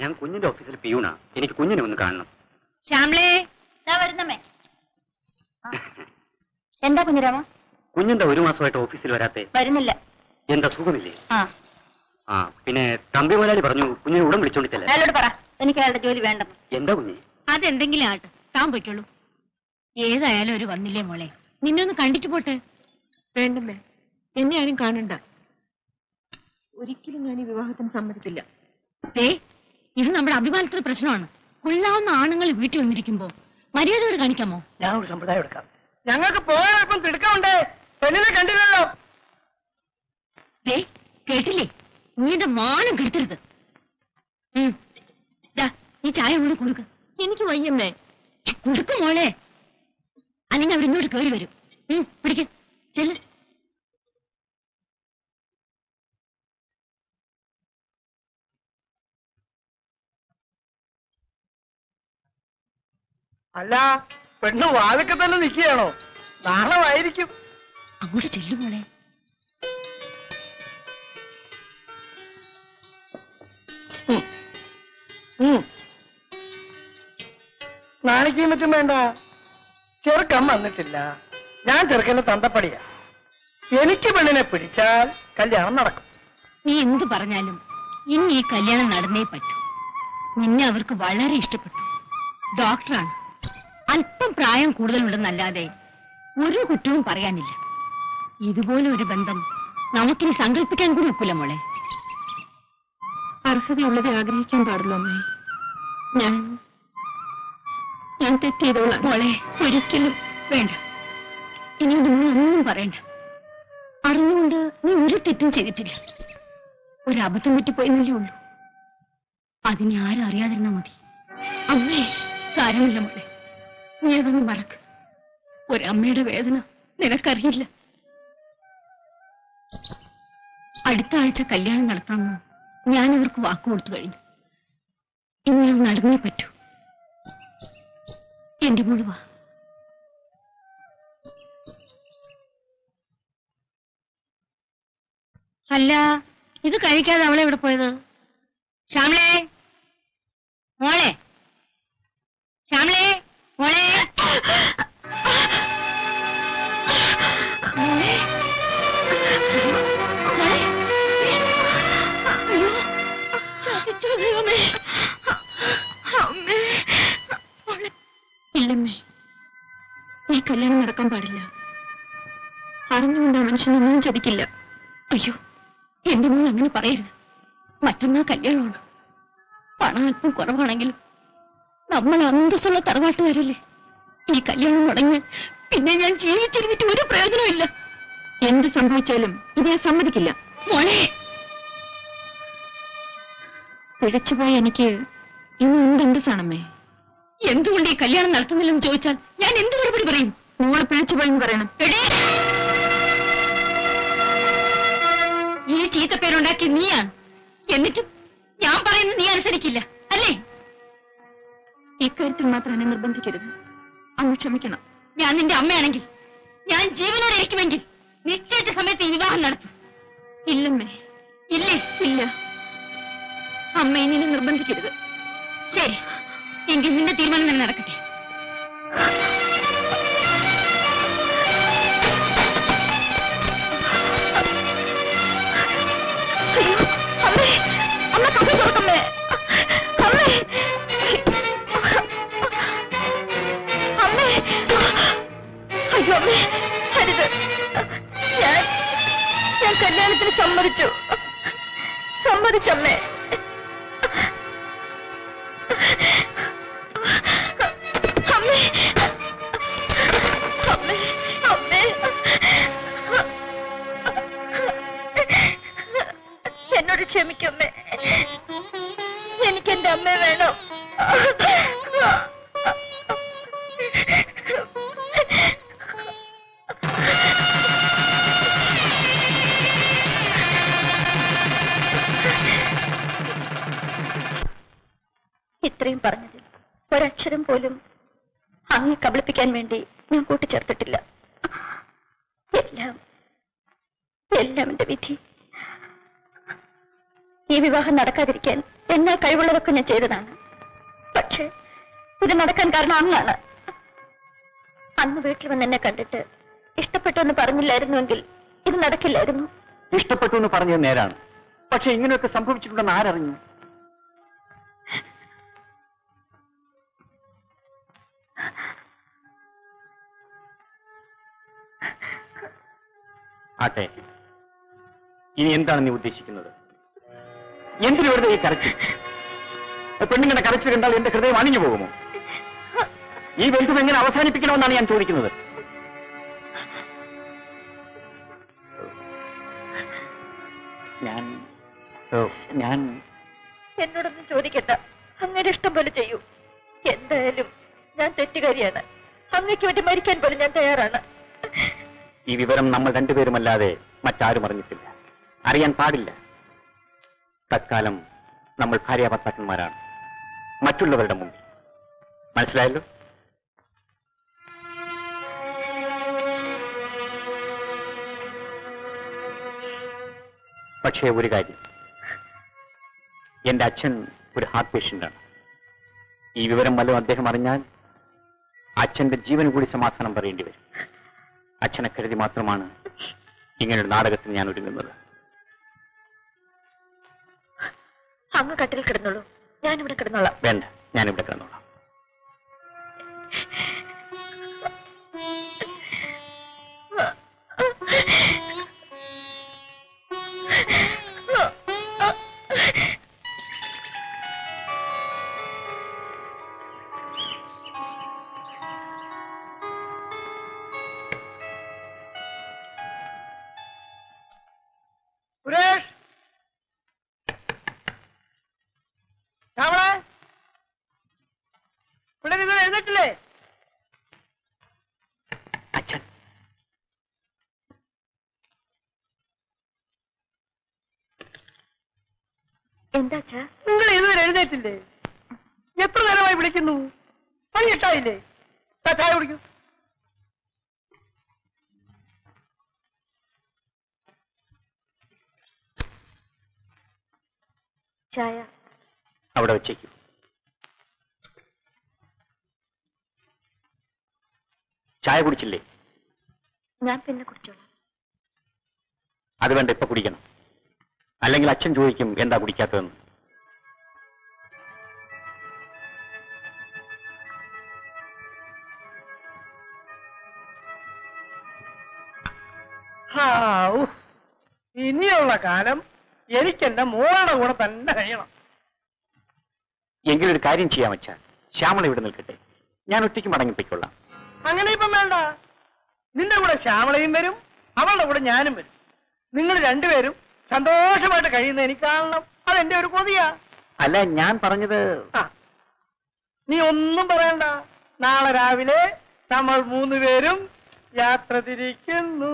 ഞാൻ കുഞ്ഞിന്റെ ഓഫീസിൽ പിയൂണാ. എനിക്ക് കുഞ്ഞിനെ ഒന്ന് കാണണം. ശ്യാമളേ, വരുന്നമ്മേ. എന്താ കുഞ്ഞിരാമ? കുഞ്ഞെന്താ 1 മാസമായിട്ട് ഓഫീസിൽ വരാത്തെ? വരുന്നില്ല. എന്താ സുഖമില്ലേ? ആ പിന്നെ തമ്പി മുതലാളി പറഞ്ഞു കുഞ്ഞിനെ ഉടൻ വിളിച്ചോണ്ടില്ല. അയാളോട് പറ, എനിക്ക് അയാളുടെ ജോലി വേണ്ടെന്ന്. എന്താ കുഞ്ഞി? അതെന്തെങ്കിലും ആട്ടെ, താൻ പൊയ്ക്കോളൂ. ഏതായാലും ഒരു വന്നില്ലേ മോളെ, നിന്നെ ഒന്ന് കണ്ടിട്ട് പോട്ടെ. വേണ്ടമ്മേ, എന്നെ ആരും കാണണ്ട. ഒരിക്കലും ഞാൻ ഈ വിവാഹത്തിന് സമ്മതിക്കില്ല. ഇത് നമ്മുടെ അഭിമാനത്തിന് പ്രശ്നമാണ്. കൊള്ളാവുന്ന ആണുങ്ങൾ വീട്ടിൽ വന്നിരിക്കുമ്പോ മര്യാദയോട് കാണിക്കാമോ? ഞാൻ ഒരു സമ്പ്രദായം എടുക്കാം. ഞങ്ങൾക്ക് പോകാൻ തിടുക്കമുണ്ട്. പെണ്ണിനെ കണ്ടില്ലല്ലോ. കേട്ടില്ലേ? നീ എന്റെ മാനം കെടുത്തരുത്. ഈ ചായ കൂടെ കൊടുക്ക. എനിക്ക് വയ്യമ്മേ. കൊടുക്കും മോളെ, അല്ലെങ്കിൽ അവർ ഇങ്ങോട്ട് കയറി വരും. പിടിക്ക, ചെല്ല്. അല്ല, പെണ്ണ് വാതൊക്കെ തന്നെ നിൽക്കുകയാണോ? നാളമായിരിക്കും. അങ്ങോട്ട് ചെല്ലും മോളെ. നാണിക്കും മറ്റും വേണ്ട. ചെറുക്കൻ വന്നിട്ടില്ല. ഞാൻ ചെറുക്കന്റെ തന്തപ്പടിയാ. എനിക്ക് പെണ്ണിനെ പിടിച്ചാൽ കല്യാണം നടക്കും. നീ എന്ത് പറഞ്ഞാലും ഇനി ഈ കല്യാണം നടന്നേ പറ്റൂ. നിന്നെ അവർക്ക് വളരെ ഇഷ്ടപ്പെട്ടു. ഡോക്ടറാണ്. അല്പം പ്രായം കൂടുതലുണ്ടെന്നല്ലാതെ ഒരു കുറ്റവും പറയാനില്ല. ഇതുപോലെ ഒരു ബന്ധം നമുക്കിനി സങ്കല്പിക്കാൻ കൂടി ഒക്കില്ല മോളെ. അർഹതയുള്ളത് ആഗ്രഹിക്കാൻ പാടുള്ളൂ അമ്മേ. ഞാൻ തെറ്റെയ്തോളാം മോളെ. ഒരിക്കലും വേണ്ട. ഇനി ഒന്നും പറയണ്ട. അറിഞ്ഞുകൊണ്ട് നീ ഒരു തെറ്റും ചെയ്തിട്ടില്ല. ഒരബദ്ധം പറ്റിപ്പോയെന്നല്ലേ ഉള്ളൂ. അതിനെ ആരും അറിയാതിരുന്നാ മതി. അമ്മേ. സാരമില്ല മോളെ, നീ അതൊന്നും മറക്ക്. ഒരമ്മയുടെ വേദന നിനക്കറിയില്ല. അടുത്ത ആഴ്ച കല്യാണം നടത്താമെന്ന് ഞാൻ അവർക്ക് വാക്കു കൊടുത്തു കഴിഞ്ഞു. ഇനി അത് നടന്നേ പറ്റൂ. എന്റെ മുഴുവ. അല്ല, ഇത് കഴിക്കാതെ അവളെ എവിടെ പോയത്? ശ്യാമളേ, മോളെ. ശ്യാമളേ, മോളെ. ഇല്ലമ്മേ, ഈ കല്യാണം നടക്കാൻ പാടില്ല. അറിഞ്ഞുകൊണ്ട് ആ മനുഷ്യനൊന്നും ചതിക്കില്ല. അയ്യോ, എന്റെ മോൾ അങ്ങനെ പറയരുത്. മറ്റന്നാ കല്യാണമാണ്. പണം അല്പം കുറവാണെങ്കിലും നമ്മൾ അന്തസ്സുള്ള തറവാട്ടുകാരല്ലേ. ഈ കല്യാണം മുടങ്ങി പിന്നെ ഞാൻ ജീവിച്ചിരുന്നിട്ട് ഒരു പ്രയോജനമില്ല. എന്ത് സംഭവിച്ചാലും ഇത് ഞാൻ സമ്മതിക്കില്ല. മോളെ, പിഴച്ചുപോയ എനിക്ക് ഇന്ന് എന്തെന്തസാണമ്മേ. എന്തുകൊണ്ട് ഈ കല്യാണം നടത്തുന്നില്ലെന്ന് ചോദിച്ചാൽ ഞാൻ എന്ത് മറുപടി പറയും? മോള് പിഴച്ചുപോയെന്ന് പറയണം. ഈ ചീത്തപ്പേരുണ്ടാക്കി നീയാണ്. എന്നിട്ടും ഞാൻ പറയുന്നത് നീ അനുസരിക്കില്ല അല്ലേ? ഇക്കാര്യത്തിൽ മാത്രം എന്നെ നിർബന്ധിക്കരുത്. അന്ന് ക്ഷമിക്കണം. ഞാൻ നിന്റെ അമ്മയാണെങ്കിൽ, ഞാൻ ജീവനോടെ ഇരിക്കുമെങ്കിൽ നിശ്ചയിച്ച സമയത്ത് ഈ വിവാഹം നടത്തും. ഇല്ലമ്മേ. ഇല്ലേ? ഇല്ല. അമ്മ ഇനി നിർബന്ധിക്കരുത്. ശരി, എങ്കിൽ നിന്റെ തീരുമാനം തന്നെ നടക്കട്ടെ. അയ്യോ അമ്മേ, അരുത്. ഞാൻ കല്യാണത്തിന് സമ്മതിച്ചമ്മേ. അമ്മേ, അമ്മേ, അമ്മേ, എന്നോട് ക്ഷമിക്കമ്മേ. എനിക്കെന്റെ അമ്മ വേണം. ഇത്രയും പറഞ്ഞതിൽ ഒരക്ഷരം പോലും അങ്ങെ കബളിപ്പിക്കാൻ വേണ്ടി ഞാൻ കൂട്ടിച്ചേർത്തിട്ടില്ല. എല്ലാം എന്റെ വിധി. ഈ വിവാഹം നടക്കാതിരിക്കാൻ എന്നാൽ കഴിവുള്ളതൊക്കെ ഞാൻ ചെയ്തതാണ്. പക്ഷെ ഇത് നടക്കാൻ കാരണം അന്നാണ്. അന്ന് വീട്ടിൽ വന്ന് എന്നെ കണ്ടിട്ട് ഇഷ്ടപ്പെട്ടു എന്ന് പറഞ്ഞില്ലായിരുന്നുവെങ്കിൽ ഇത് നടക്കില്ലായിരുന്നു. ഇഷ്ടപ്പെട്ടു എന്ന് പറഞ്ഞത് നേരാണ്. പക്ഷെ ഇങ്ങനെയൊക്കെ സംഭവിച്ചിട്ടുണ്ടെന്ന് ആരറിഞ്ഞു? ആട്ടെ, ഇനി എന്താണ് നീ ഉദ്ദേശിക്കുന്നത്? എന്തിനു വെറുതെ ഈ കരച്ചിൽ? പെണ്ണുങ്ങളുടെ കരച്ചിൽ കണ്ടാൽ എന്റെ ഹൃദയം അണിഞ്ഞു പോകുമോ? ഈ ബന്ധം എങ്ങനെ അവസാനിപ്പിക്കണമെന്നാണ് ഞാൻ ചോദിക്കുന്നത്. ഞാൻ എന്നോടൊന്നും ചോദിക്കണ്ട. അങ്ങയുടെ ഇഷ്ടം പോലെ ചെയ്യൂ. എന്തായാലും ഞാൻ തെറ്റുകാരിയാണ്. അങ്ങയ്ക്ക് വേണ്ടി മരിക്കാൻ പോലും ഞാൻ തയ്യാറാണ്. ഈ വിവരം നമ്മൾ രണ്ടുപേരുമല്ലാതെ മറ്റാരും അറിഞ്ഞിട്ടില്ല, അറിയാൻ പാടില്ല. തത്കാലം നമ്മൾ ഭാര്യാഭർത്താക്കന്മാരാണ്, മറ്റുള്ളവരുടെ മുമ്പിൽ. മനസ്സിലായല്ലോ? പക്ഷേ ഒരു കാര്യം, എന്റെ അച്ഛൻ ഒരു ഹാർട്ട് പേഷ്യന്റാണ്. ഈ വിവരം വല്ലതും അദ്ദേഹം അറിഞ്ഞാൽ അച്ഛന്റെ ജീവൻ കൂടി സമാധാനം പറയേണ്ടി വരും. അച്ഛനെ കരുതി മാത്രമാണ് ഇങ്ങനൊരു നാടകത്തിന് ഞാൻ ഒരുങ്ങുന്നത്. അങ്ങ് കട്ടിൽ കിടന്നോളൂ, ഞാനിവിടെ കിടന്നോളാം. വേണ്ട, ഞാനിവിടെ കിടന്നോളാം. സുരേഷ്, ശ്യാമളെ, പിള്ളേർ ഇതുവരെ എഴുന്നേറ്റില്ലേ? അച്ഛൻ എന്താ നിങ്ങൾ ഇതുവരെ എഴുന്നേറ്റില്ലേ? എത്ര നേരമായി വിളിക്കുന്നു? പണി ഇട്ടായില്ലേ? ചായ കുടിക്കൂ. ചായ അവിടെ വെച്ചേക്കൂ. ചായ കുടിച്ചില്ലേ? ഞാൻ പിന്നെ കുടിച്ചോളാം. അത് വേണ്ട, ഇപ്പൊ കുടിക്കണം. അല്ലെങ്കിൽ അച്ഛൻ ചോദിക്കും എന്താ കുടിക്കാത്തതെന്ന്. ഇനിയുള്ള കാലം എനിക്കെന്റെ മോളുടെ കൂടെ തന്നെ കഴിയണം. എങ്കിലൊരു കാര്യം ചെയ്യാൻ വെച്ചാൽ ശ്യാമള ഇവിടെ നിൽക്കട്ടെ, ഞാൻ ഒറ്റയ്ക്ക് മടങ്ങിപ്പോയിക്കൊള്ളാം. അങ്ങനെ ഇപ്പം വേണ്ട. നിന്റെ കൂടെ ശ്യാമളയും വരും, അവളുടെ കൂടെ ഞാനും വരും. നിങ്ങൾ രണ്ടുപേരും സന്തോഷമായിട്ട് കഴിയുന്ന എനിക്ക് കാണണം. അതെന്റെ ഒരു കൊതിയാ. അല്ല, ഞാൻ പറഞ്ഞത് നീ ഒന്നും പറയണ്ട. നാളെ രാവിലെ നമ്മൾ 3 പേരും യാത്ര തിരിക്കുന്നു.